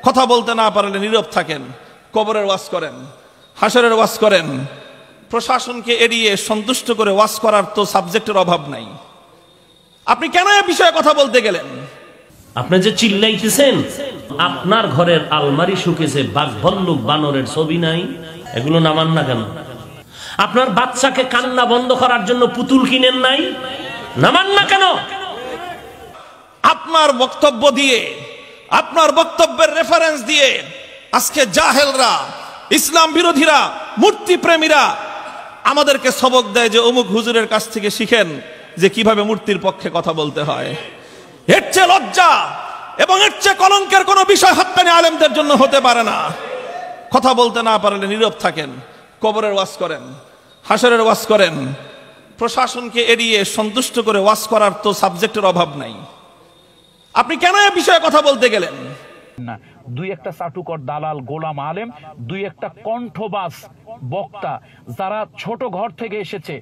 কথা বলতে না পারলে নীরব থাকেন, কবরের ওয়াজ করেন, হাসরের ওয়াজ করেন। প্রশাসনকে এড়িয়ে সন্তুষ্ট করে ওয়াজ করার তো সাবজেক্টের অভাব নাই। আপনি কেন এ বিষয়ে কথা বলতে গেলেন? আপনি যে চিল্লাইতেছেন, আপনার ঘরের আলমারি শুকেছে, বাঘ ভাল্লুক বানরের ছবি নাই, এগুলো নামান না কেন? আপনার বাচ্চাকে কান্না বন্ধ করার জন্য পুতুল কিনেন নাই, নামান না কেন? আপনার বক্তব্য দিয়ে, আপনার বক্তব্যের রেফারেন্স দিয়ে আজকে জাহেলরা, ইসলাম বিরোধীরা, মূর্তি প্রেমীরা আমাদেরকে সবক দেয় যে অমুক হুজুরের কাছ থেকে শিখেন যে কিভাবে মূর্তির পক্ষে কথা বলতে হয়। এর চেয়ে লজ্জা এবং এর চেয়ে কলঙ্কের কোনো বিষয় হাক্কানি আলেমদের জন্য হতে পারে না। কথা বলতে না পারলে নীরব থাকেন, কবরের ওয়াজ করেন, হাসরের ওয়াজ করেন। প্রশাসনকে এড়িয়ে সন্তুষ্ট করে ওয়াজ করার তো সাবজেক্টের অভাব নাই। আপনি কেন এ বিষয়ে কথা বলতে গেলেন? না, দুই একটা চাটুকর দালাল গোলাম আলেম, দুই একটা কণ্ঠবাজ বক্তা যারা ছোট ঘর থেকে এসেছে,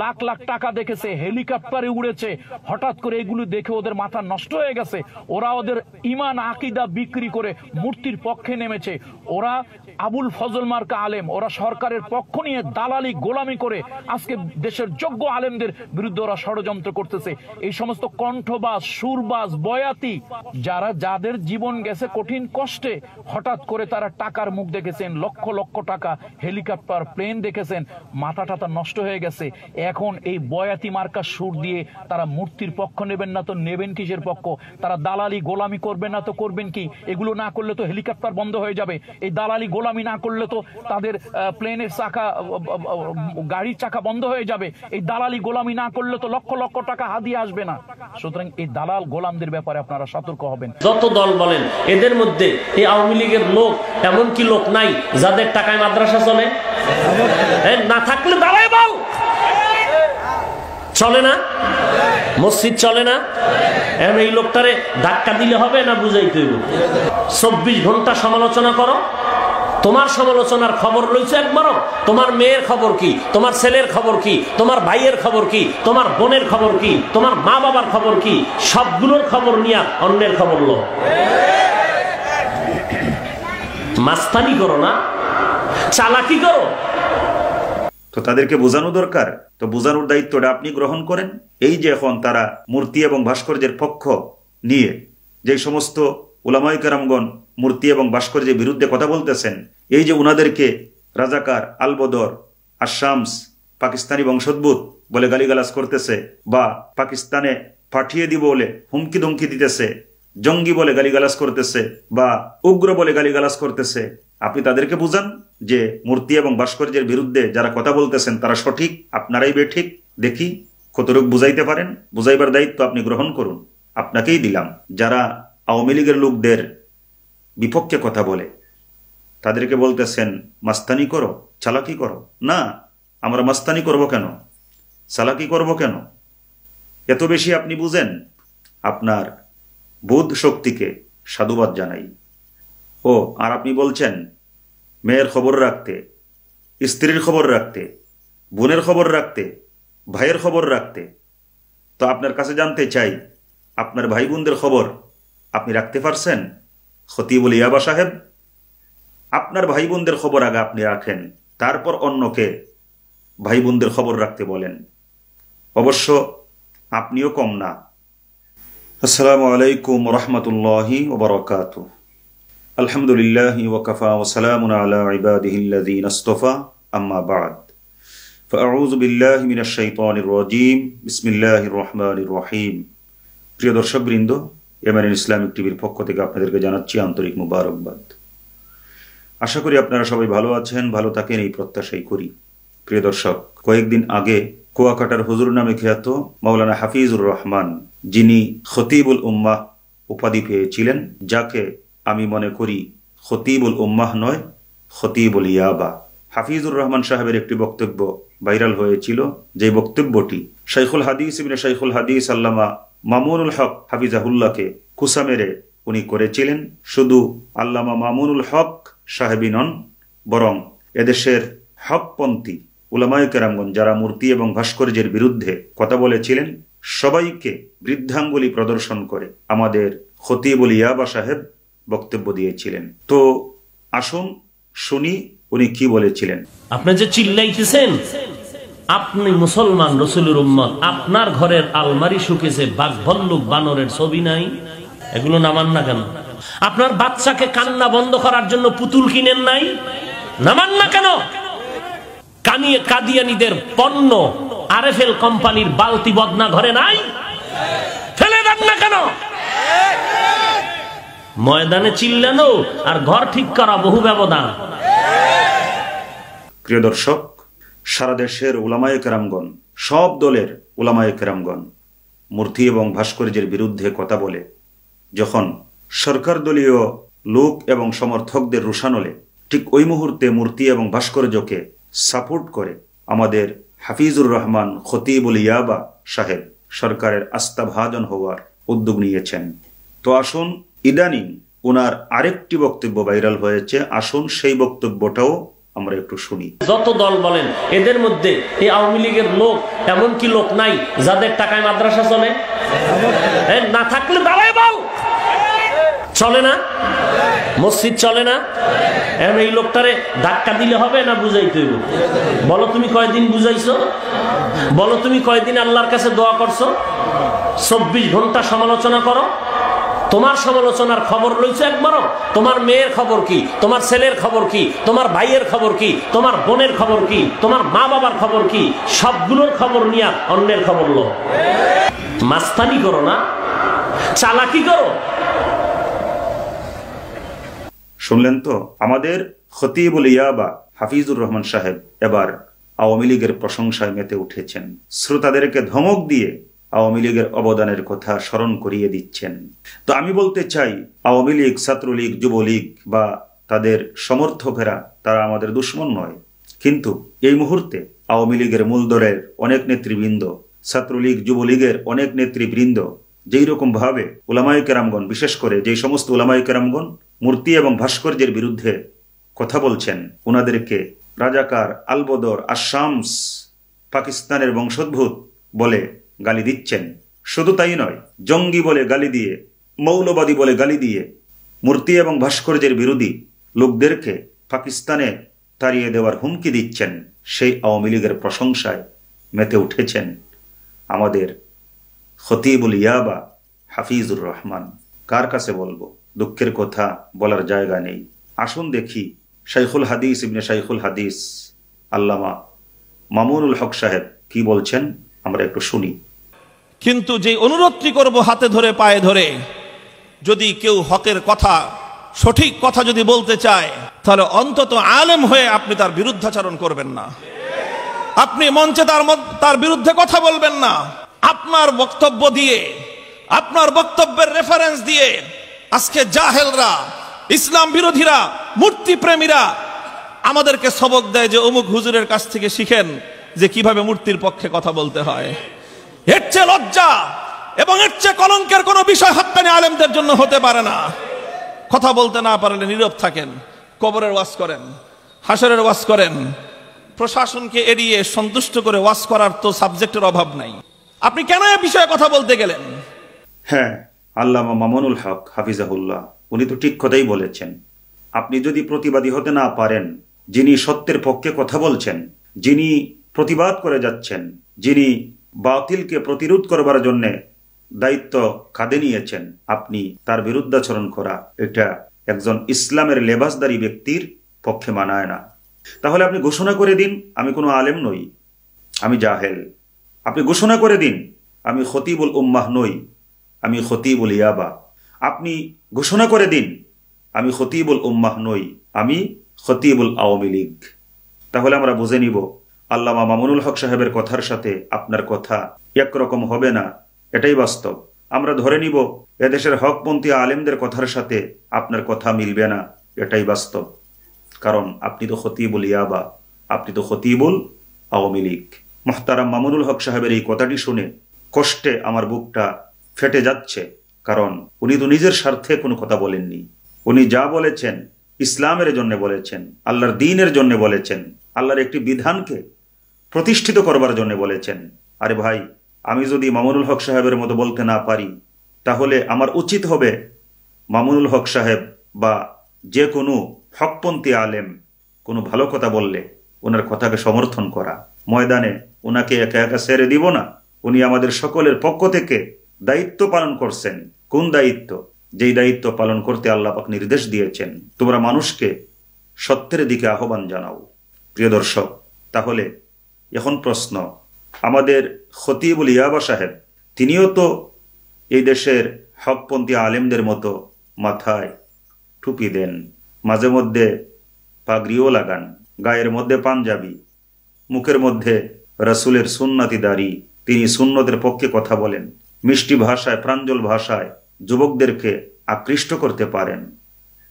লাখ লাখ টাকা দেখেছে, হেলিকপ্টারে উড়েছে, হঠাৎ করে এগুলো দেখে ওদের মাথা নষ্ট হয়ে গেছে। ওরা ওদের ইমান আকিদা বিক্রি করে মূর্তির পক্ষে নেমেছে। ওরা আবুল ফজল মার্কা আলেম, ওরা সরকারের পক্ষ নিয়ে দালালি গোলামি করে আজকে দেশের যোগ্য আলেমদের বিরুদ্ধে ওরা ষড়যন্ত্র করতেছে। এই সমস্ত কণ্ঠবাজ, সুরবাজ, বয়াতি যাদের জীবন গেছে কঠিন কষ্টে, হঠাৎ করে তারা টাকার মুখ দেখেছেন, লক্ষ লক্ষ টাকা, হেলিকপ্টার, প্লেন দেখেছেন, মাথা টাথা নষ্ট হয়ে গেছে। এখন এই বয়াতি মার্কা সুর দিয়ে তারা মূর্তির পক্ষ নেবেন না তো নেবেন কিসের পক্ষ? তারা দালালি গোলামি করবেন না তো করবেন কি? এগুলো না করলে তো হেলিকপ্টার বন্ধ হয়ে যাবে। এই দালালি গোলামি না করলে তো তাদের প্লেনের চাকা, গাড়ির চাকা বন্ধ হয়ে যাবে। এই দালালি গোলামি না করলে তো লক্ষ লক্ষ টাকা হাদিয়ে আসবে না। সুতরাং এই দালাল গোলামদের ব্যাপারে আপনারা সতর্ক হবেন। যত দল বলেন, এদের মধ্যে এই আওয়ামী লীগের লোক এমন কি লোক নাই যাদের টাকায় মাদ্রাসা চলে? না থাকলে দাঁড়ায় বাউ চলে না, মসজিদ চলে না। এই লোকটারে ধাক্কা দিলে হবে না বুঝাইতে হইব? 24 ঘন্টা সমালোচনা করো, তোমার সমালোচনার খবর লইছো একবারও? তোমার মেয়ের খবর কি, তোমার ছেলের খবর কি, তোমার ভাইয়ের খবর কি, তোমার বোনের খবর কি, তোমার মা বাবার খবর কি? সবগুলোর খবর নিয়ে অন্যের খবর লো। মাস্তানি করো না, চালাকি করো। তো তাদেরকে বোঝানো দরকার, তো বোঝানোর দায়িত্বটা আপনি গ্রহণ করেন। এই যে এখন তারা মূর্তি এবং ভাস্কর্যের পক্ষ নিয়ে যে সমস্ত উলামায়ে কেরামগণ মূর্তি এবং ভাস্কর্যের বিরুদ্ধে কথা বলতেছেন, এই যে উনাদেরকে রাজাকার, আলবদর, আশামস, পাকিস্তানি বংশোদ্ভূত বলে গালিগালাজ করতেছে, বা পাকিস্তানে পাঠিয়ে দিব বলে হুমকি ধমকি দিতেছে, জঙ্গি বলে গালিগালাজ করতেছে, বা উগ্র বলে গালিগালাজ করতেছে, আপনি তাদেরকে বুঝান যে মূর্তি এবং ভাস্কর্যের বিরুদ্ধে যারা কথা বলতেছেন তারা সঠিক, আপনারাই বেঠিক। দেখি কতটুকু বুঝাইতে পারেন। বুঝাইবার দায়িত্ব আপনি গ্রহণ করুন, আপনাকেই দিলাম। যারা আওয়ামী লীগের লোকদের বিপক্ষে কথা বলে তাদেরকে বলতেছেন মাস্তানি করো, চালাকি করো। না, আমরা মাস্তানি করব কেন, চালাকি করব কেন? এত বেশি আপনি বুঝেন। আপনার বোধ শক্তিকে সাধুবাদ জানাই। ও আর আপনি বলছেন মেয়ের খবর রাখতে, স্ত্রীর খবর রাখতে, বোনের খবর রাখতে, ভাইয়ের খবর রাখতে। তো আপনার কাছে জানতে চাই, আপনার ভাই বোনদের খবর আপনি রাখতে পারছেন? খতিবুল ইয়াবা সাহেব, আপনার ভাই বোনদের খবর আগে আপনি রাখেন, তারপর অন্যকে ভাই বোনদের খবর রাখতে বলেন। অবশ্য আপনিও কম না। আসসালামু আলাইকুম রহমতুল্লাহি ওয়া বারাকাতুহু। আলহামদুলিল্লাহি ওয়া কাফা ওয়া সালামুন আলা ইবাদিহিল্লাযীনা ইসতাফা, আম্মা বা'দ। ফাআউযু বিল্লাহি মিনাশ শাইতানির রাজীম। বিসমিল্লাহির রহমানির রহিম। প্রিয় দর্শকবৃন্দ, এমএনএন ইসলামিক টিভির পক্ষ থেকে আপনাদেরকে জানাচ্ছি আন্তরিক মুবারকবাদ। আশা করি আপনারা সবাই ভালো আছেন, ভালো থাকেন এই প্রত্যাশাই করি। প্রিয় দর্শক, কয়েকদিন আগে কুয়াকাটার হুজুর নামে খ্যাত মাওলানা হাফিজুর রহমান, যিনি খতিবুল উম্মাহ উপাধি পেয়েছিলেন, যাকে আমি মনে করি খতিবুল উম্মাহ নয়, খতিবুল ইয়াবা, হাফিজুর রহমান সাহেবের একটি বক্তব্য ভাইরাল হয়েছিল। যে বক্তব্যটি শাইখুল হাদিস ইবনে শাইখুল হাদিস আল্লামা মামুনুল হক হাফিজাহুল্লাহকে কুসা মেরে উনি করেছিলেন। শুধু আল্লামা মামুনুল হক সাহেবই নন, বরং এদেশের হকপন্থী উলামায়ে কেরামগণ যারা মূর্তি এবং ভাস্কর্যের বিরুদ্ধে কথা বলেছিলেন, সবাইকে বৃদ্ধাঙ্গুলি প্রদর্শন করে আমাদের খতিবুল ইয়াবা সাহেব বক্তব্য দিয়েছিলেন। তো আসুন শুনি উনি কি বলেছিলেন। আপনি যে চিল্লাইতেছেন, আপনি মুসলমান, রসুলের উম্মত, আপনার ঘরের আলমারি শুকেছে, বাঘ ভল্লুক বানরের ছবি নাই, এগুলো নামান না কেন? আপনার বাচ্চাকে কান্না বন্ধ করার জন্য পুতুল কিনেন নাই, নামান না কেন? কাদিয়ানীদের পণ্য আরএফএল কোম্পানির বালতি বদনা ঘরে নাই, ফেলে দেন না কেন? ময়দানে চিল্লানো আর ঘর ঠিক করা বহু ব্যবধান। প্রিয় দর্শক, সারা দেশের উলামায়ে কেরামগণ, সব দলের উলামায়ে কেরামগণ মূর্তি এবং ভাস্কর্যের বিরুদ্ধে কথা বলে যখন সরকার দলীয় লোক এবং সমর্থকদের রোষানলে, ঠিক ওই মুহূর্তে মূর্তি এবং ভাস্কর্যকে সাপোর্ট করে আমাদের হাফিজুর রহমান খতিবুল ইয়াবা সাহেব সরকারের আস্থাভাজন হওয়ার উদ্যোগ নিয়েছেন। তো আসুন, ইদানিং ওনার আরেকটি বক্তব্য ভাইরাল হয়েছে, আসুন সেই বক্তব্যটাও আমরা একটু শুনি। যত দল বলেন, এদের মধ্যে এই আওয়ামী লীগের লোক, এমন কি লোক নাই যাদের টাকায় মাদ্রাসা চলে? না থাকলে দাঁড়ায় বল, চলে না? মসজিদ চলে না? এই লোকটারে ধাক্কা দিলে হবে না বুঝাইতে হইব? বলো তুমি কয়দিন বুঝাইছো? বলো তুমি কয়দিন আল্লাহর কাছে দোয়া করছো? 24 ঘন্টা সমালোচনা করো। তোমার সমালোচনার খবর রয়েছে একবারও? তোমার মেয়ের খবর কি? তোমার ছেলের খবর কি? তোমার ভাইয়ের খবর কি? তোমার বোনের খবর কি? তোমার মা বাবার খবর কি? সবগুলোর খবর নিয়ে অন্যের খবর লো। মাস্তানি করো না, চালাকি করো। শুনলেন তো, আমাদের খতিবুল ইয়াবা হাফিজুর রহমান সাহেব এবার আওয়ামী লীগের প্রশংসায় মেতে উঠেছেন। শ্রোতাদেরকে ধমক দিয়ে আওয়ামী লীগের অবদানের কথা স্মরণ করিয়ে দিচ্ছেন। তো আমি বলতে চাই, আওয়ামী লীগ, ছাত্রলীগ, যুবলীগ বা তাদের সমর্থকেরা তারা আমাদের দুশ্মন নয়, কিন্তু এই মুহূর্তে আওয়ামী লীগের মূলদলের অনেক নেতৃবৃন্দ, ছাত্রলীগ, যুবলীগের অনেক নেতৃবৃন্দ যেই রকম ভাবে উলামায়ে কেরামগণ, বিশেষ করে যেই সমস্ত উলামায়ে কেরামগণ মূর্তি এবং ভাস্কর্যের বিরুদ্ধে কথা বলছেন, ওনাদেরকে রাজাকার, আলবদর, আশামস, পাকিস্তানের বংশোদ্ভূত বলে গালি দিচ্ছেন। শুধু তাই নয়, জঙ্গি বলে গালি দিয়ে, মৌলবাদী বলে গালি দিয়ে মূর্তি এবং ভাস্কর্যের বিরোধী লোকদেরকে পাকিস্তানে তাড়িয়ে দেওয়ার হুমকি দিচ্ছেন। সেই আওয়ামী লীগের প্রশংসায় মেতে উঠেছেন আমাদের খতিবুল ইয়াবা হাফিজুর রহমান। কার কাছে বলবো? দুঃখের কথা বলার জায়গা নেই। আসুন দেখি শাইখুল হাদিস ইবনে শাইখুল হাদিস আল্লামা মামুনুল হক সাহেব কি বলছেন, আমরা একটু শুনি। কিন্তু যে অনুরোধটি করব হাতে ধরে পায়ে ধরে, যদি কেউ হকের কথা, সঠিক কথা যদি বলতে চায়, তাহলে অন্তত আলেম হয়ে আপনি তার বিরুদ্ধাচরণ করবেন না। আপনি মঞ্চে তার বিরুদ্ধে কথা বলবেন না। আপনার বক্তব্য দিয়ে, আপনার বক্তব্যের রেফারেন্স দিয়ে আজকে জাহেলরা, ইসলাম বিরোধীরা, মূর্তি প্রেমীরা আমাদেরকে সবক দেয় যে অমুক হুজুরের কাছ থেকে শিখেন যে কিভাবে মূর্তির পক্ষে কথা বলতে হয়। এর চেয়ে লজ্জা এবং এর চেয়ে কলঙ্কের কোনো বিষয় হাক্কানি আলেমদের জন্য হতে পারে না। কথা বলতে না পারলে নীরব থাকেন, কবরের ওয়াজ করেন, হাসরের ওয়াজ করেন। প্রশাসনকে এড়িয়ে সন্তুষ্ট করে ওয়াজ করার তো সাবজেক্টের অভাব নাই। আপনি কেন এ বিষয়ে কথা বলতে গেলেন? হ্যাঁ, আল্লামা মামুনুল হক হাফিজাহুল্লাহ উনি তো ঠিক কথাই বলেছেন। আপনি যদি প্রতিবাদী হতে না পারেন, যিনি সত্যের পক্ষে কথা বলছেন, যিনি প্রতিবাদ করে যাচ্ছেন, যিনি বাতিলকে প্রতিরোধ করবার জন্য দায়িত্ব কাঁধে নিয়েছেন, আপনি তার বিরুদ্ধাচরণ করা, এটা একজন ইসলামের লেবাসদারী ব্যক্তির পক্ষে মানায় না। তাহলে আপনি ঘোষণা করে দিন আমি কোনো আলেম নই, আমি জাহেল। আপনি ঘোষণা করে দিন আমি খতিবুল উম্মাহ নই, আমি খতিবুল ইয়াবা। আপনি ঘোষণা করে দিন আমি খতিবুল উম্মাহ নই, আমি খতিবুল আওয়ামী লীগ। তাহলে আমরা বুঝে নিব আল্লামা মামুনুল হক সাহেবের কথার সাথে আপনার কথা একরকম হবে না, এটাই বাস্তব। আমরা ধরে নিব এদেশের হকপন্থী আলেমদের কথার সাথে আপনার কথা মিলবে না, এটাই বাস্তব। কারণ আপনি তো খতিবুল ইয়াবা, আপনি তো খতিবুল আওয়ামী লীগ। মুহতারাম মামুনুল হক সাহেবের এই কথাটি শুনে কষ্টে আমার বুকটা ফেটে যাচ্ছে। কারণ উনি তো নিজের স্বার্থে কোনো কথা বলেননি। উনি যা বলেছেন ইসলামের জন্য বলেছেন, আল্লাহর দ্বীনের জন্য বলেছেন, আল্লাহর একটি বিধানকে প্রতিষ্ঠিত করবার জন্য বলেছেন। আরে ভাই, আমি যদি মামুনুল হক সাহেবের মতো বলতে না পারি, তাহলে আমার উচিত হবে মামুনুল হক সাহেব বা যে কোনো হকপন্থী আলেম কোনো ভালো কথা বললে ওনার কথাকে সমর্থন করা, ময়দানে ওনাকে একা একা ছেড়ে দিব না, উনি আমাদের সকলের পক্ষ থেকে দায়িত্ব পালন করছেন। কোন দায়িত্ব? যেই দায়িত্ব পালন করতে আল্লাহ পাক নির্দেশ দিয়েছেন, তোমরা মানুষকে সত্যের দিকে আহ্বান জানাও। প্রিয় দর্শক, তাহলে এখন প্রশ্ন, আমাদের খতিবুল ইয়াবা সাহেব তিনিও তো এই দেশের হকপন্থী আলেমদের মতো মাথায় টুপি দেন, মাঝে মধ্যে পাগড়িও লাগান, গায়ের মধ্যে পাঞ্জাবি, মুখের মধ্যে রাসূলের সুন্নতি দাড়ি, তিনি সুন্নতের পক্ষে কথা বলেন, মিষ্টি ভাষায় প্রাঞ্জল ভাষায় যুবকদেরকে আকৃষ্ট করতে পারেন।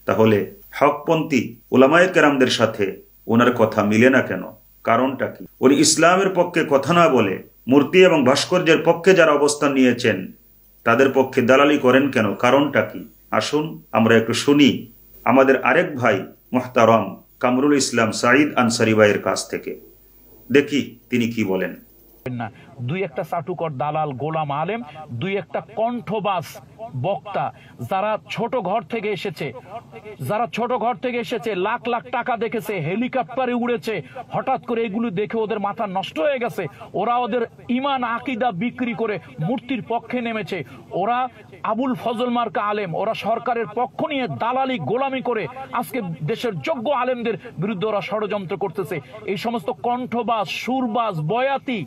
তাহলে হকপন্থী উলামায়ে কেরামদের সাথে ওনার কথা মিলে না কেন? কারণটা কি? উনি ইসলামের পক্ষে কথা না বলে মূর্তি এবং ভাস্কর্যের পক্ষে যারা অবস্থান নিয়েছেন তাদের পক্ষে দালালি করেন কেন? কারণটা কি? আসুন আমরা একটু শুনি আমাদের আরেক ভাই মুহতারাম কামরুল ইসলাম সাঈদ আনসারী ভাইয়ের কাছ থেকে, দেখি তিনি কি বলেন। না, দুই একটা চাটুকর দালাল গোলাম আলেম, দুই একটা কণ্ঠবাস বক্তা যারা ছোট ঘর থেকে এসেছে, লাখ লাখ টাকা দেখেছে, হেলিকপ্টারে উড়েছে, হঠাৎ করে এগুলো দেখে ওদের মাথা নষ্ট হয়ে গেছে, ওরা ওদের ইমান আকিদা বিক্রি করে মূর্তির পক্ষে নেমেছে, ওরা আবুল ফজল মার্কা আলেম, ওরা সরকারের পক্ষ নিয়ে দালালি গোলামি করে আজকে দেশের যোগ্য আলেমদের বিরুদ্ধে ওরা ষড়যন্ত্র করতেছে। এই সমস্ত কণ্ঠবাজ, সুরবাজ, বয়াতি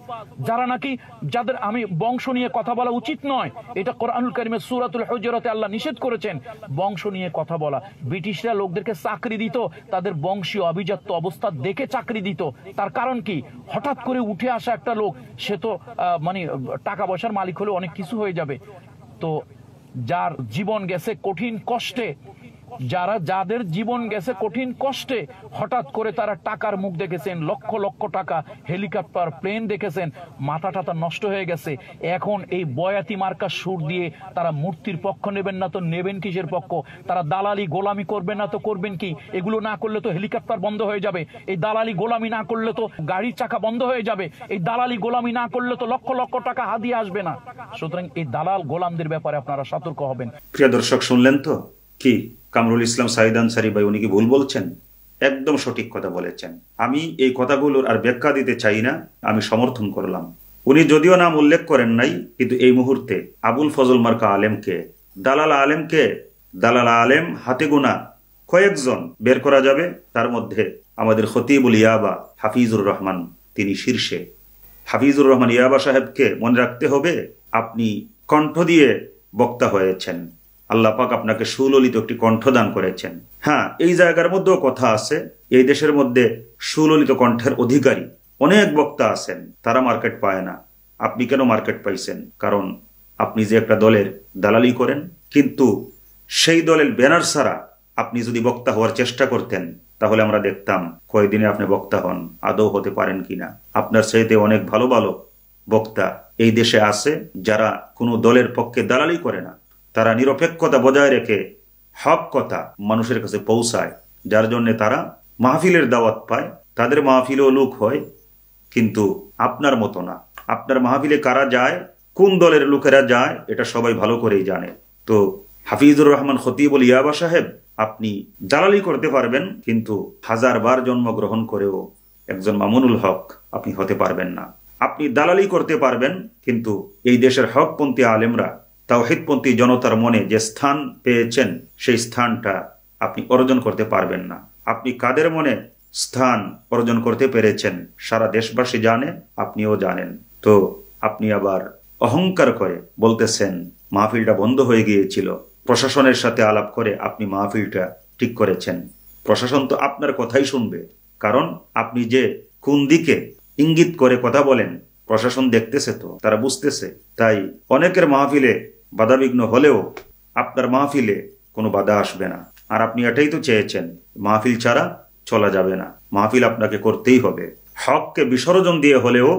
যারা নাকি, যাদের আমি বংশ নিয়ে কথা বলা উচিত নয়, এটা কোরআনুল কারীমের সূরাতুল হুজুরাতে আল্লাহ নিষেধ করেছেন বংশ নিয়ে কথা বলা। ব্রিটিশরা লোকদেরকে চাকরি দিত তাদের বংশীয় আভিজাত্য অবস্থা দেখে চাকরি দিত। তার কারণ কি? হঠাৎ করে উঠে আসা একটা লোক, সে তো মানে টাকা পয়সার মালিক হলে অনেক কিছু হয়ে যাবে। তো যার জীবন গেছে কঠিন কষ্টে, যাদের জীবন গেছে কঠিন কষ্টে, হঠাৎ করে তারা টাকার মুখ দেখেছেন, লক্ষ লক্ষ টাকা, হেলিকপ্টার, প্লেন দেখেছেন, মাথা টাথা নষ্ট হয়ে গেছে। এখন এই বয়াতি মার্কা সুর দিয়ে তারা মূর্তির পক্ষ নেবেন না তো নেবেন কিসের পক্ষ? তারা দালালি গোলামি করবেন না তো করবেন কি? এগুলো না করলে তো হেলিকপ্টার বন্ধ হয়ে যাবে, এই দালালি গোলামি না করলে তো গাড়ির চাকা বন্ধ হয়ে যাবে, এই দালালি গোলামি না করলে তো লক্ষ লক্ষ টাকা হাদিয়ে আসবে না। সুতরাং এই দালাল গোলামদের ব্যাপারে আপনারা সতর্ক হবেন। প্রিয় দর্শক, শুনলেন তো কি কামরুল ইসলাম সাঈদ আনসারী ভাই, উনি কি ভুল বলছেন? একদম সঠিক কথা বলেছেন। আমি এই কথাগুলোর আর ব্যাখ্যা দিতে চাই না, আমি সমর্থন করলাম। উনি যদিও নাম উল্লেখ করেন নাই, কিন্তু এই মুহূর্তে আবুল ফজল মার্কা আলেমকে, দালাল আলেম হাতে গোনা কয়েকজন বের করা যাবে। তার মধ্যে আমাদের খতিবুল ইয়াবা হাফিজুর রহমান, তিনি শীর্ষে। হাফিজুর রহমান ইয়াবা সাহেবকে মনে রাখতে হবে, আপনি কণ্ঠ দিয়ে বক্তা হয়েছেন, আল্লাহ পাক আপনাকে সুললিত একটি কণ্ঠদান করেছেন। হ্যাঁ, এই জায়গার মধ্যেও কথা আছে, এই দেশের মধ্যে সুললিত কণ্ঠের অধিকারী অনেক বক্তা আছেন, তারা মার্কেট পায় না। আপনি কেন মার্কেট পাইছেন? কারণ আপনি যে একটা দলের দালালি করেন, কিন্তু সেই দলের ব্যানার ছাড়া আপনি যদি বক্তা হওয়ার চেষ্টা করতেন, তাহলে আমরা দেখতাম কয়েকদিনে আপনি বক্তা হন, আদৌ হতে পারেন কিনা। আপনার চাইতে অনেক ভালো ভালো বক্তা এই দেশে আছে, যারা কোনো দলের পক্ষে দালালি করে না, তারা নিরপেক্ষতা বজায় রেখে হক কথা মানুষের কাছে পৌঁছায়, যার জন্য তারা মাহফিলের দাওয়াত পায়, তাদের মাহফিলেও লোক হয়। কিন্তু আপনার মতো না। আপনার মাহফিলে কারা যায়, কোন দলের লোকেরা যায়, এটা সবাই ভালো করেই জানে। তো হাফিজুর রহমান খতিবুল ইয়াবা সাহেব, আপনি দালালি করতে পারবেন, কিন্তু 1000 বার জন্মগ্রহণ করেও একজন মামুনুল হক আপনি হতে পারবেন না। আপনি দালালি করতে পারবেন, কিন্তু এই দেশের হকপন্থী আলেমরা, তাওহীদপন্থী জনতার মনে যে স্থান পেয়েছেন, সেই স্থানটা আপনি অর্জন করতে পারবেন না। আপনি কাদের মনে স্থান অর্জন করতে পেরেছেন সারা দেশবাসী জানে, আপনিও জানেন। তো আপনি আবার অহংকার করে বলতেছেন মাহফিলটা বন্ধ হয়ে গিয়েছিল, প্রশাসনের সাথে আলাপ করে আপনি মাহফিলটা ঠিক করেছেন। প্রশাসন তো আপনার কথাই শুনবে, কারণ আপনি যে কোন দিকে ইঙ্গিত করে কথা বলেন প্রশাসন দেখতেছে, তো তারা বুঝতেছে। তাই অনেকের মাহফিলে বাধাবিঘ্ন হলেও আপনার মাহফিলে কোনো বাধা আসবে না। আর আপনি এটাই তো চেয়েছেন, মাহফিল ছাড়া চলা যাবে না, মাহফিল আপনাকে করতেই হবে। হককে বিসর্জন দিয়ে হলেও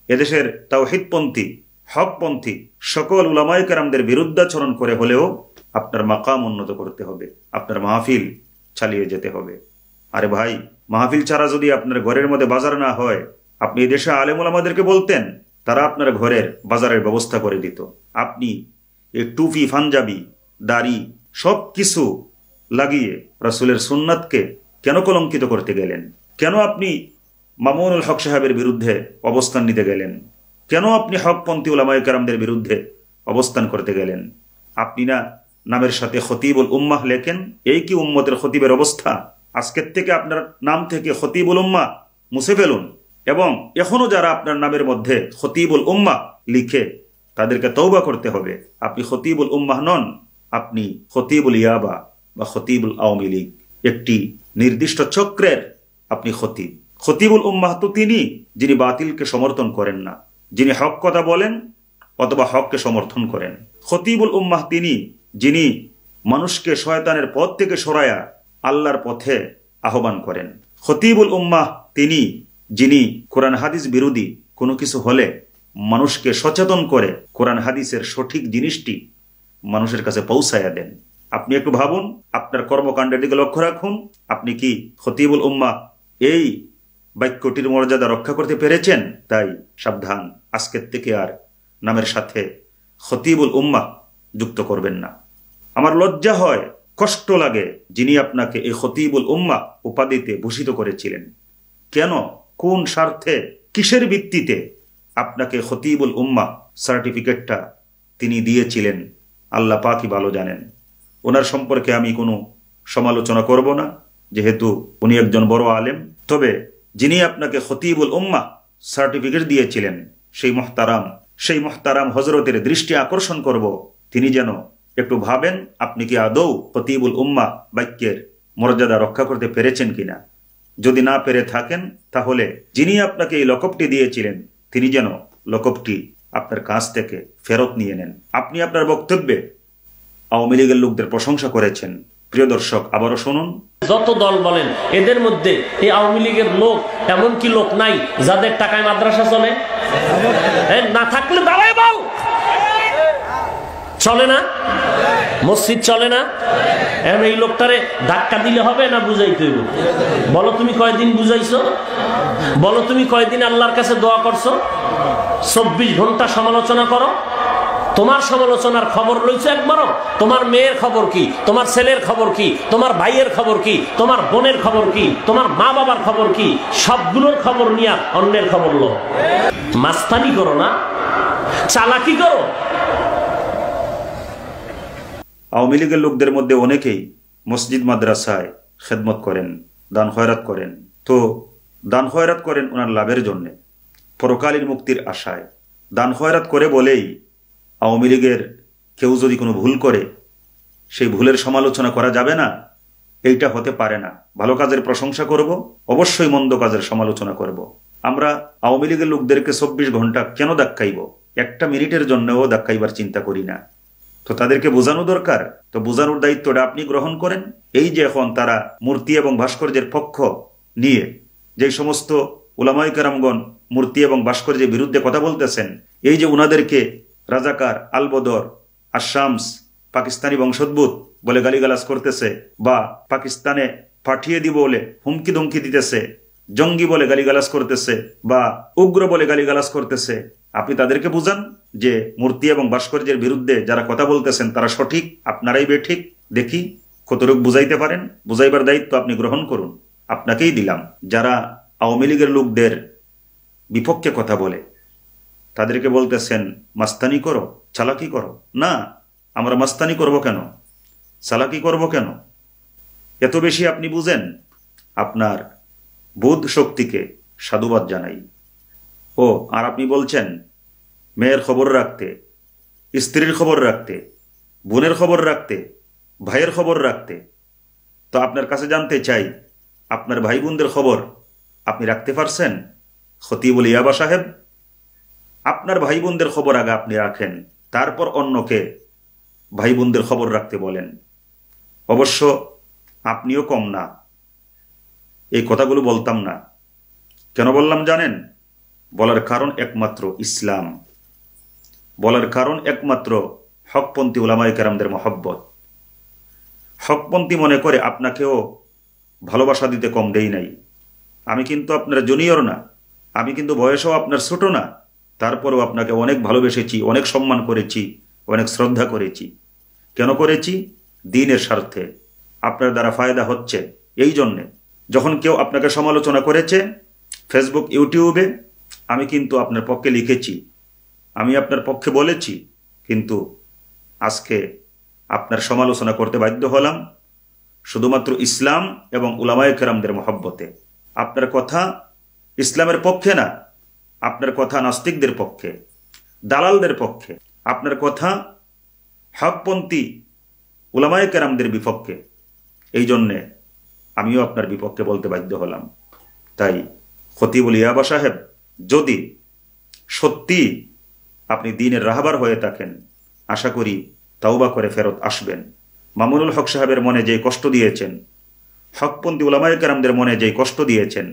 এদেশের তাওহীদপন্থী হকপন্থী সকল উলামায়ে কেরামদের বিরুদ্ধাচরণ করে হলেও আপনার মাকাম উন্নত করতে হবে, আপনার মাহফিল চালিয়ে যেতে হবে। আরে ভাই, মাহফিল ছাড়া যদি আপনার ঘরের মধ্যে বাজার না হয়, আপনি এদেশে আলেম ওলামাদেরকে বলতেন, তারা আপনার ঘরের বাজারের ব্যবস্থা করে দিত। আপনি এই টুপি, পাঞ্জাবি, দাড়ি সব কিছু লাগিয়ে রাসূলের সুন্নাতকে কেন কলঙ্কিত করতে গেলেন? কেন আপনি মামুনুল হক সাহেবের বিরুদ্ধে অবস্থান নিতে গেলেন? কেন আপনি হকপন্থী উলামায়ে কেরামদের বিরুদ্ধে অবস্থান করতে গেলেন? আপনি না নামের সাথে খতিবুল উম্মাহ লেখেন? এই কি উম্মতের খতিবের অবস্থা? আজকের থেকে আপনার নাম থেকে খতিবুল উম্মাহ মুছে ফেলুন, এবং এখনো যারা আপনার নামের মধ্যে খতিবুল উম্মাহ লিখে তাদেরকে তওবা করতে হবে। আপনি খতিবুল উম্মাহ নন, আপনি খতিবুল ইয়াবা বা খতিবুল আওয়ামী লীগ, একটি নির্দিষ্ট চক্রের আপনি খতিব। খতিবুল উম্মাহ তো তিনি যিনি বাতিলকে সমর্থন করেন না, যিনি হক কথা বলেন অথবা হককে সমর্থন করেন। খতিবুল উম্মাহ তিনি যিনি মানুষকে শয়তানের পথ থেকে সরায়া আল্লাহর পথে আহ্বান করেন। খতিবুল উম্মাহ তিনি যিনি কোরআন হাদিস বিরোধী কোনো কিছু হলে মানুষকে সচেতন করে কোরআন হাদিসের সঠিক জিনিসটি মানুষের কাছে পৌঁছায়া দেন। আপনি একটু ভাবুন, আপনার কর্মকাণ্ডের দিকে লক্ষ্য রাখুন, আপনি কি খতিবুল উম্মাহ এই বাক্যটির মর্যাদা রক্ষা করতে পেরেছেন? তাই সাবধান, আজকের থেকে আর নামের সাথে খতিবুল উম্মাহ যুক্ত করবেন না। আমার লজ্জা হয়, কষ্ট লাগে, যিনি আপনাকে এই খতিবুল উম্মাহ উপাধিতে ভূষিত করেছিলেন। কেন, কোন স্বার্থে, কিসের ভিত্তিতে আপনাকে খতিবুল উম্মাহ সার্টিফিকেটটা তিনি দিয়েছিলেন আল্লাহ পাকই ভালো জানেন। ওনার সম্পর্কে আমি কোনো সমালোচনা করব না, যেহেতু উনি একজন বড় আলেম। তবে যিনি আপনাকে খতিবুল উম্মাহ সার্টিফিকেট দিয়েছিলেন সেই মহতারাম হজরতের দৃষ্টি আকর্ষণ করব, তিনি যেন একটু ভাবেন আপনি কি আদৌ খতিবুল উম্মাহ বাক্যের মর্যাদা রক্ষা করতে পেরেছেন কিনা। যদি না পেরে থাকেন তাহলে যিনি আপনাকে এই লকবটি দিয়েছিলেন তিনি যেন লকবটি আপনার কাছ থেকে ফেরত নিয়ে নেন। আপনি আপনার বক্তব্যে আওয়ামী লীগের লোকদের প্রশংসা করেছেন। প্রিয় দর্শক, আবারও শুনুন, যত দল বলেন এদের মধ্যে এই আওয়ামী লীগের লোক এমন কি লোক নাই যাদের টাকায় মাদ্রাসা চলে? না থাকলে দাঁড়ায় বল, চলে না? মসজিদ চলে না? এই লোকটারে ধাক্কা দিলে হবে না বুঝাইতে হইব? বলো তুমি কয়দিন বুঝাইছো? বলো তুমি কয়দিন আল্লাহর কাছে দোয়া করছো? 24 ঘন্টা সমালোচনা করো। তোমার সমালোচনার খবর লইছো একবারও? তোমার মেয়ের খবর কি? তোমার ছেলের খবর কি? তোমার ভাইয়ের খবর কি? তোমার বোনের খবর কি? তোমার মা বাবার খবর কি? সবগুলোর খবর নিয়ে অন্যের খবর লো। মাস্তানি করো না, চালাকি করো। আওয়ামী লীগের লোকদের মধ্যে অনেকেই মসজিদ মাদ্রাসায় খেদমত করেন, দান খয়রাত করেন। তো দান খয়রাত করেন ওনার লাভের জন্যে, পরকালীন মুক্তির আশায় দান খয়রাত করে বলেই আওয়ামী লীগের কেউ যদি কোনো ভুল করে সেই ভুলের সমালোচনা করা যাবে না, এইটা হতে পারে না। ভালো কাজের প্রশংসা করব, অবশ্যই মন্দ কাজের সমালোচনা করব। আমরা আওয়ামী লীগের লোকদেরকে 24 ঘন্টা কেন ধাক্কাইব? একটা মিনিটের জন্যও ধাক্কাইবার চিন্তা করি না। তো তাদেরকে বোঝানো দরকার, তো বোঝানোর দায়িত্বটা আপনি গ্রহণ করেন। এই যে এখন তারা মূর্তি এবং ভাস্কর্যের পক্ষ নিয়ে যে সমস্ত উলামায়ে কেরামগণ মূর্তি এবং ভাস্কর্যের বিরুদ্ধে কথা বলতেছেন, এই যে উনাদেরকে রাজাকার, আলবদর, আশামস, পাকিস্তানি বংশোদ্ভূত বলে গালিগালাজ করতেছে, বা পাকিস্তানে পাঠিয়ে দিব বলে হুমকি ধমকি দিতেছে, জঙ্গি বলে গালিগালাজ করতেছে, বা উগ্র বলে গালিগালাজ করতেছে, আপনি তাদেরকে বুঝান যে মূর্তি এবং ভাস্কর্যের বিরুদ্ধে যারা কথা বলতেছেন তারা সঠিক, আপনারাই বেঠিক। দেখি কতটুকু বুঝাইতে পারেন। বুঝাইবার দায়িত্ব আপনি গ্রহণ করুন, আপনাকেই দিলাম। যারা আওয়ামী লীগের লোকদের বিপক্ষে কথা বলে তাদেরকে বলতেছেন মাস্তানি করো, চালাকি করো। না, আমরা মাস্তানি করব কেন, চালাকি করব কেন? এত বেশি আপনি বুঝেন, আপনার বোধ শক্তিকে সাধুবাদ জানাই। ও আর আপনি বলছেন মেয়ের খবর রাখতে, স্ত্রীর খবর রাখতে, বোনের খবর রাখতে, ভাইয়ের খবর রাখতে। তো আপনার কাছে জানতে চাই, আপনার ভাই বোনদের খবর আপনি রাখতে পারছেন? খতিবুল ইয়াবা সাহেব, আপনার ভাই বোনদের খবর আগে আপনি রাখেন, তারপর অন্যকে ভাই বোনদের খবর রাখতে বলেন। অবশ্য আপনিও কম না, এই কথাগুলো বলতাম না। কেন বললাম জানেন? বলার কারণ একমাত্র ইসলাম, বলার কারণ একমাত্র হকপন্থী উলামায়ে কেরামদের মহব্বত। হকপন্থী মনে করে আপনাকেও ভালোবাসা দিতে কম দেই নাই। আমি কিন্তু আপনার জুনিয়র না, আমি কিন্তু বয়সেও আপনার ছোট না, তারপরেও আপনাকে অনেক ভালোবেসেছি, অনেক সম্মান করেছি, অনেক শ্রদ্ধা করেছি। কেন করেছি? দ্বীনের স্বার্থে আপনার দ্বারা ফায়দা হচ্ছে। এই জন্যে যখন কেউ আপনাকে সমালোচনা করেছে ফেসবুক, ইউটিউবে, আমি কিন্তু আপনার পক্ষে লিখেছি, আমি আপনার পক্ষে বলেছি, কিন্তু আজকে আপনার সমালোচনা করতে বাধ্য হলাম শুধুমাত্র ইসলাম এবং উলামায়ে কেরামদের মহব্বতে। আপনার কথা ইসলামের পক্ষে না, আপনার কথা নাস্তিকদের পক্ষে, দালালদের পক্ষে, আপনার কথা হকপন্থী উলামায়ে কেরামদের বিপক্ষে। এই জন্যে আমিও আপনার বিপক্ষে বলতে বাধ্য হলাম। তাই খতিবুল ইয়াবা সাহেব, যদি সত্যি আপনি দ্বীনের রাহবার হয়ে থাকেন, আশা করি তাওবা করে ফেরত আসবেন। মামুনুল হক সাহেবের মনে যেই কষ্ট দিয়েছেন, হকপন্থী উলামায়ে কেরামদের মনে যেই কষ্ট দিয়েছেন,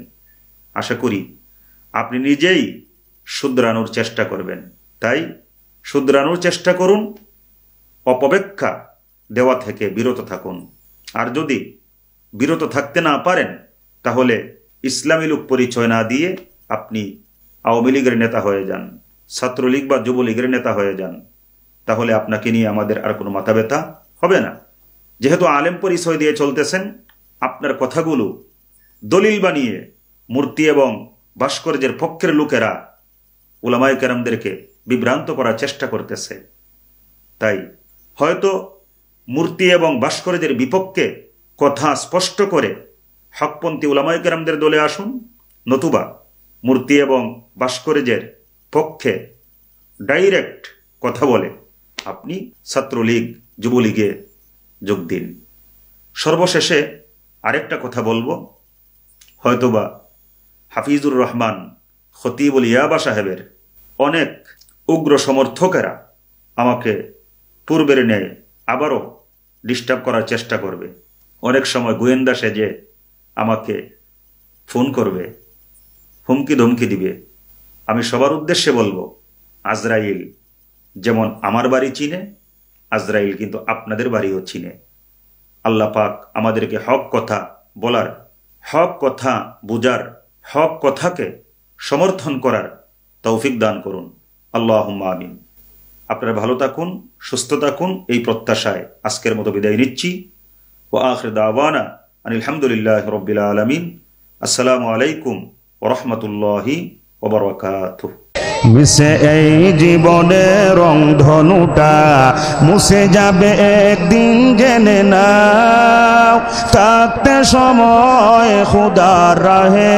আশা করি আপনি নিজেই শুধরানোর চেষ্টা করবেন। তাই শুধরানোর চেষ্টা করুন, অপব্যাখ্যা দেওয়া থেকে বিরত থাকুন। আর যদি বিরত থাকতে না পারেন, তাহলে ইসলামী লোক পরিচয় না দিয়ে আপনি আওয়ামী লীগের নেতা হয়ে যান, ছাত্রলীগ বা যুবলীগের নেতা হয়ে যান, তাহলে আপনাকে নিয়ে আমাদের আর কোনো মাথা ব্যথা হবে না। যেহেতু আলেম পরিচয় দিয়ে চলতেছেন, আপনার কথাগুলো দলিল বানিয়ে মূর্তি এবং ভাস্কর্যের পক্ষের লোকেরা উলামায়ে কেরামদেরকে বিভ্রান্ত করার চেষ্টা করতেছে। তাই হয়তো মূর্তি এবং ভাস্কর্যের বিপক্ষে কথা স্পষ্ট করে হকপন্থী উলামায়ে কেরামদের দলে আসুন, নতুবা মূর্তি এবং ভাস্কর্যের পক্ষে ডাইরেক্ট কথা বলে আপনি ছাত্রলীগ, যুবলীগে যোগ দিন। সর্বশেষে আরেকটা কথা বলবো, হয়তোবা হাফিজুর রহমান খতিবুল ইয়াবা সাহেবের অনেক উগ্র সমর্থকেরা আমাকে পূর্বের ন্যায় আবারও ডিস্টার্ব করার চেষ্টা করবে। অনেক সময় গোয়েন্দা সেজে আমাকে ফোন করবে, হুমকি ধমকি দিবে। আমি সবার উদ্দেশ্যে বলবো, আজরাইল যেমন আমার বাড়ি চিনে, আজরাইল কিন্তু আপনাদের বাড়িও চিনে। আল্লাহ পাক আমাদেরকে হক কথা বলার, হক কথা বুঝার, হক কথাকে সমর্থন করার তৌফিক দান করুন। আল্লাহুম্মা আমিন। আপনারা ভালো থাকুন, সুস্থ থাকুন, এই প্রত্যাশায় আজকের মতো বিদায় নিচ্ছি। ওয়া আখির দাওয়ানা আনিল হামদুলিল্লাহি রাব্বিল আলামিন। আসসালামু আলাইকুম ওয়া রাহমাতুল্লাহি ওয়া বারাকাতুহু। মিশে এই জীবনের রংধনুটা মুছে যাবে একদিন, জেনে নাও। থাকতে সময় খোদার রাহে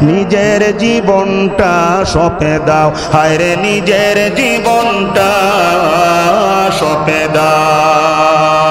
নিজের জীবনটা সঁপে দাও, হায়রে নিজের জীবনটা সঁপে দাও।